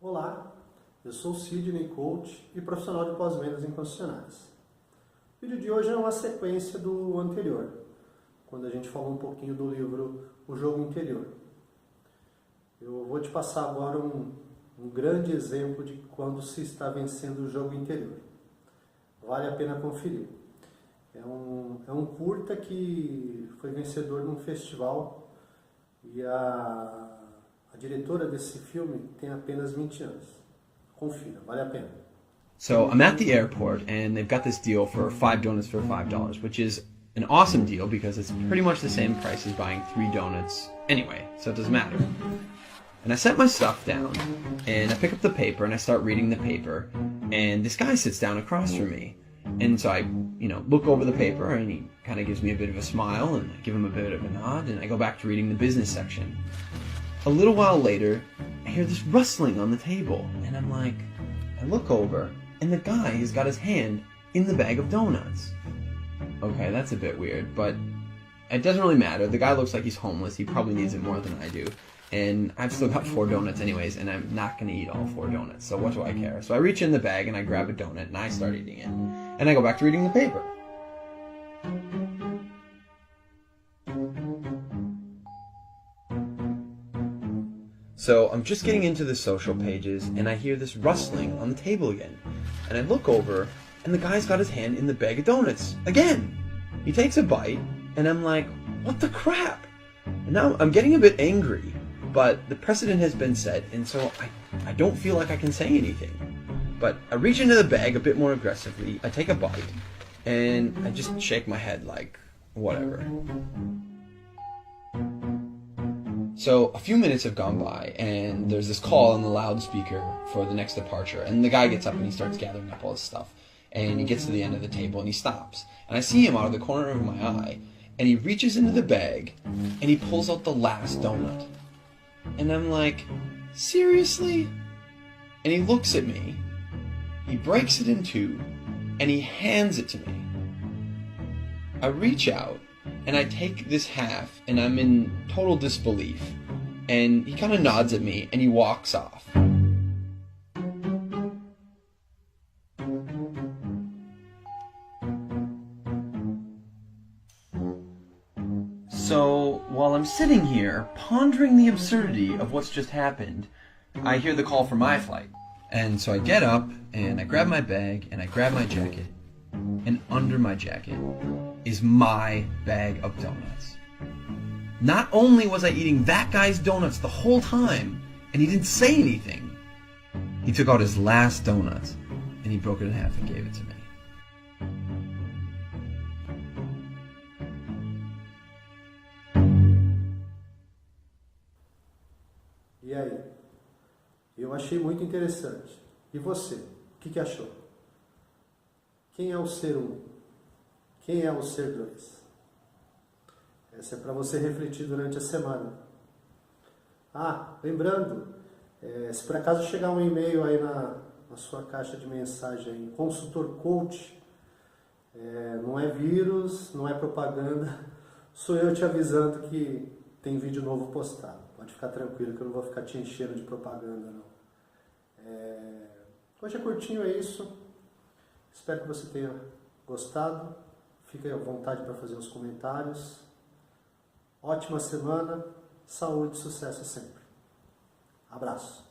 Olá, eu sou Sidney, coach e profissional de pós-vendas em concessionárias. O vídeo de hoje é uma sequência do anterior, quando a gente falou um pouquinho do livro O Jogo Interior. Eu vou te passar agora um grande exemplo de quando se está vencendo o jogo interior. Vale a pena conferir. É um curta que foi vencedor num festival e a diretora desse filme tem apenas 20 anos. Confira, vale a pena. So I'm at the airport and they've got this deal for 5 donuts for $5, which is an awesome deal because it's pretty much the same price as buying 3 donuts anyway, so it doesn't matter. And I set my stuff down and I pick up the paper and I start reading the paper, and this guy sits down across from me. And so I, look over the paper and he kind of gives me a bit of a smile and I give him a bit of a nod and I go back to reading the business section. A little while later, I hear this rustling on the table and I look over and the guy has got his hand in the bag of donuts. Okay, that's a bit weird, but it doesn't really matter. The guy looks like he's homeless. He probably needs it more than I do. And I've still got 4 donuts anyways, and I'm not going to eat all 4 donuts, so what do I care? So I reach in the bag and I grab a donut and I start eating it. And I go back to reading the paper. So I'm just getting into the social pages and I hear this rustling on the table again. And I look over and the guy's got his hand in the bag of donuts again. He takes a bite and I'm like, what the crap? And now I'm getting a bit angry, but the precedent has been set and so I don't feel like I can say anything. But I reach into the bag a bit more aggressively, I take a bite, and I just shake my head like, whatever. So a few minutes have gone by, and there's this call on the loudspeaker for the next departure, and the guy gets up and he starts gathering up all his stuff, and he gets to the end of the table and he stops. And I see him out of the corner of my eye, and he reaches into the bag, and he pulls out the last donut. And I'm like, seriously? And he looks at me, he breaks it in 2, and he hands it to me. I reach out, and I take this half, and I'm in total disbelief. And he kind of nods at me, and he walks off. So, while I'm sitting here, pondering the absurdity of what's just happened, I hear the call for my flight. And so I get up, and I grab my bag, and I grab my jacket, and under my jacket is my bag of donuts. Not only was I eating that guy's donuts the whole time, and he didn't say anything, he took out his last donut, and he broke it in half and gave it to me. E aí? Eu achei muito interessante. E você? O que achou? Quem é o ser 1? Quem é o ser 2? Essa é para você refletir durante a semana. Lembrando, se por acaso chegar um e-mail aí na sua caixa de mensagem, Consultor Coach, não é vírus, não é propaganda, sou eu te avisando que tem vídeo novo postado. Pode ficar tranquilo que eu não vou ficar te enchendo de propaganda, não. Hoje é curtinho, é isso. Espero que você tenha gostado. Fique à vontade para fazer os comentários. Ótima semana, saúde e sucesso sempre. Abraço.